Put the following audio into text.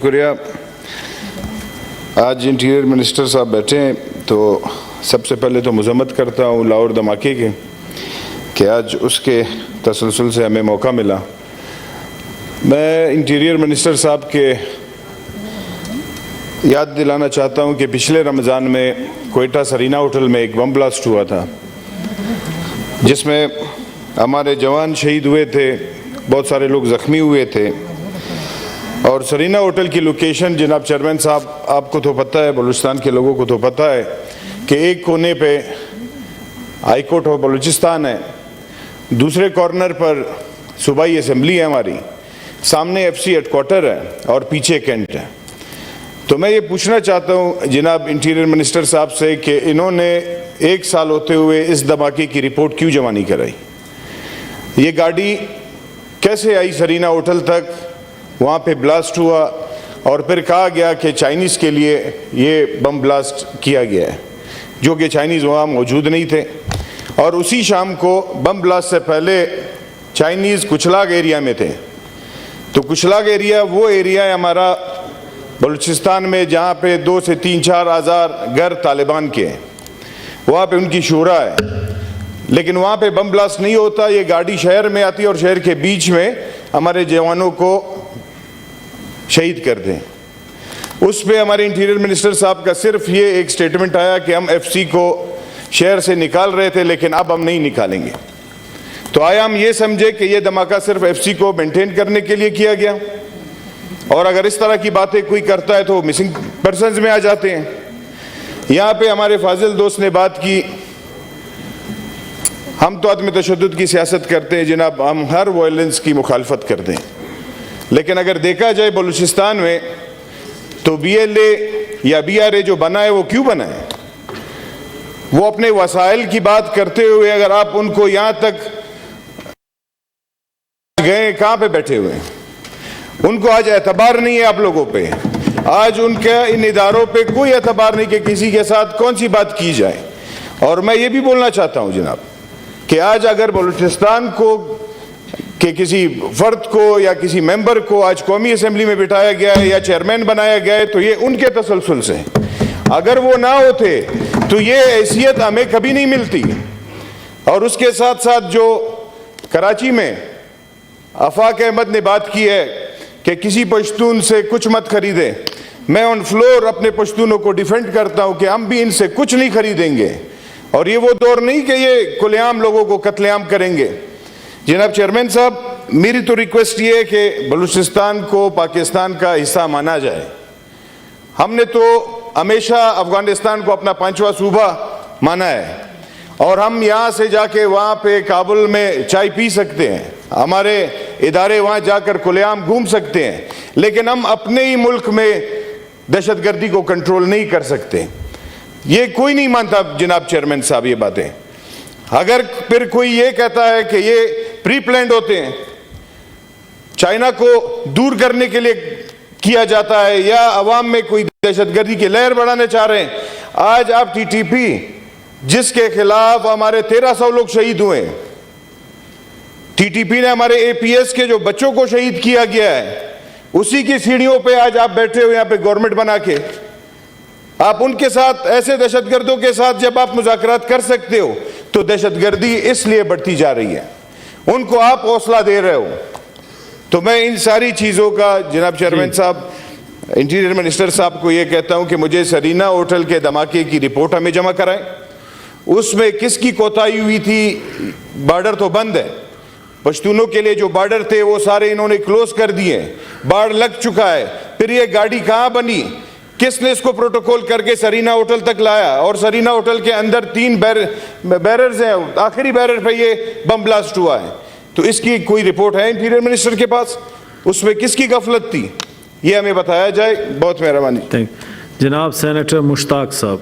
शुक्रिया। आज interior minister साहब बैठे हैं तो सबसे पहले तो मज़म्मत करता हूँ लाहौर धमाके के कि आज उसके तसलसल से हमें मौका मिला। मैं इंटीरियर मिनिस्टर साहब के याद दिलाना चाहता हूँ कि पिछले रमज़ान में कोयटा सरीना होटल में एक बम ब्लास्ट हुआ था जिसमें हमारे जवान शहीद हुए थे, बहुत सारे लोग ज़ख्मी हुए थे। और सरीना होटल की लोकेशन जनाब चेयरमैन साहब, आपको तो पता है, बलूचिस्तान के लोगों को तो पता है कि एक कोने पे हाई कोर्ट ऑफ बलूचिस्तान है, दूसरे कॉर्नर पर सूबाई असेंबली है हमारी, सामने एफसी हेडक्वार्टर है और पीछे कैंट है। तो मैं ये पूछना चाहता हूँ जनाब इंटीरियर मिनिस्टर साहब से कि इन्होंने 1 साल होते हुए इस धमाके की रिपोर्ट क्यों जमा नहीं कराई? ये गाड़ी कैसे आई सरीना होटल तक, वहाँ पे ब्लास्ट हुआ और फिर कहा गया कि चाइनीज़ के लिए ये बम ब्लास्ट किया गया है, जो कि चाइनीज़ वहाँ मौजूद नहीं थे। और उसी शाम को बम ब्लास्ट से पहले चाइनीज़ कुचलाग एरिया में थे। तो कुचलाग एरिया वो एरिया है हमारा बलूचिस्तान में जहाँ पे 2 से 3-4 हज़ार घर तालिबान के हैं, वहाँ पे उनकी शूरा है, लेकिन वहाँ पे बम ब्लास्ट नहीं होता। ये गाड़ी शहर में आती है और शहर के बीच में हमारे जवानों को शहीद कर दें। उस पे हमारे इंटीरियर मिनिस्टर साहब का सिर्फ ये एक स्टेटमेंट आया कि हम एफसी को शहर से निकाल रहे थे लेकिन अब हम नहीं निकालेंगे। तो आया हम ये समझे कि ये धमाका सिर्फ एफसी को मेंटेन करने के लिए किया गया, और अगर इस तरह की बातें कोई करता है तो मिसिंग पर्सन्स में आ जाते हैं। यहाँ पे हमारे फाजिल दोस्त ने बात की, हम तो अदम तशद्दुद की सियासत करते हैं जनाब, हम हर वायलेंस की मुखालफत करते हैं, लेकिन अगर देखा जाए बलूचिस्तान में तो BLA या BRA जो बना है वो क्यों बना है? वो अपने वसाइल की बात करते हुए अगर आप उनको यहाँ तक गए, कहाँ पे बैठे हुए हैं? उनको आज एतबार नहीं है आप लोगों पे, आज उनके इन इदारों पे कोई एतबार नहीं कि किसी के साथ कौन सी बात की जाए। और मैं ये भी बोलना चाहता हूँ जनाब कि आज अगर बलूचिस्तान को कि किसी फर्द को या किसी मेंबर को आज कौमी असेंबली में बिठाया गया है या चेयरमैन बनाया गया है तो ये उनके तसलसल से, अगर वो ना होते तो ये हैसियत हमें कभी नहीं मिलती। और उसके साथ साथ जो कराची में आफाक अहमद ने बात की है कि किसी पश्तून से कुछ मत खरीदे, मैं ऑन फ्लोर अपने पश्तूनों को डिफेंड करता हूँ कि हम भी इनसे कुछ नहीं खरीदेंगे। और ये वो दौर नहीं कि ये खुलेआम लोगों को कत्लेआम करेंगे। जनाब चेयरमैन साहब, मेरी तो रिक्वेस्ट ये है कि बलूचिस्तान को पाकिस्तान का हिस्सा माना जाए। हमने तो हमेशा अफगानिस्तान को अपना 5वां सूबा माना है और हम यहाँ से जाके वहाँ पे काबुल में चाय पी सकते हैं, हमारे इदारे वहाँ जाकर खुलेआम घूम सकते हैं, लेकिन हम अपने ही मुल्क में दहशतगर्दी को कंट्रोल नहीं कर सकते। ये कोई नहीं मानता जनाब चेयरमैन साहब ये बातें। अगर फिर कोई ये कहता है कि ये प्री प्लान्ड होते हैं, चाइना को दूर करने के लिए किया जाता है या अवाम में कोई दहशतगर्दी की लहर बढ़ाने चाह रहे हैं, आज आप TTP जिसके खिलाफ हमारे 1300 लोग शहीद हुए, TTP ने हमारे APS के जो बच्चों को शहीद किया गया है, उसी की सीढ़ियों पे आज आप बैठे हो यहाँ पे गवर्नमेंट बना के। आप उनके साथ, ऐसे दहशतगर्दों के साथ जब आप मुज़ाकरात कर सकते हो तो दहशतगर्दी इसलिए बढ़ती जा रही है, उनको आप हौसला दे रहे हो। तो मैं इन सारी चीज़ों का जनाब चेयरमैन साहब, इंटीरियर मिनिस्टर साहब को ये कहता हूँ कि मुझे सरीना होटल के धमाके की रिपोर्ट हमें जमा कराएं, उसमें किसकी कोताही हुई थी। बॉर्डर तो बंद है, पश्तूनों के लिए जो बॉर्डर थे वो सारे इन्होंने क्लोज कर दिए, बाढ़ लग चुका है, फिर ये गाड़ी कहाँ बनी, किसने इसको प्रोटोकॉल करके सरीना होटल तक लाया, और सरीना होटल के अंदर 3 बैरर्स हैं, आखिरी बैरर पे ये बम ब्लास्ट हुआ है। तो इसकी कोई रिपोर्ट है इंटीरियर मिनिस्टर के पास? उसमें किसकी गफलत थी ये हमें बताया जाए। बहुत मेहरबानी। जनाब सेनेटर मुश्ताक साहब।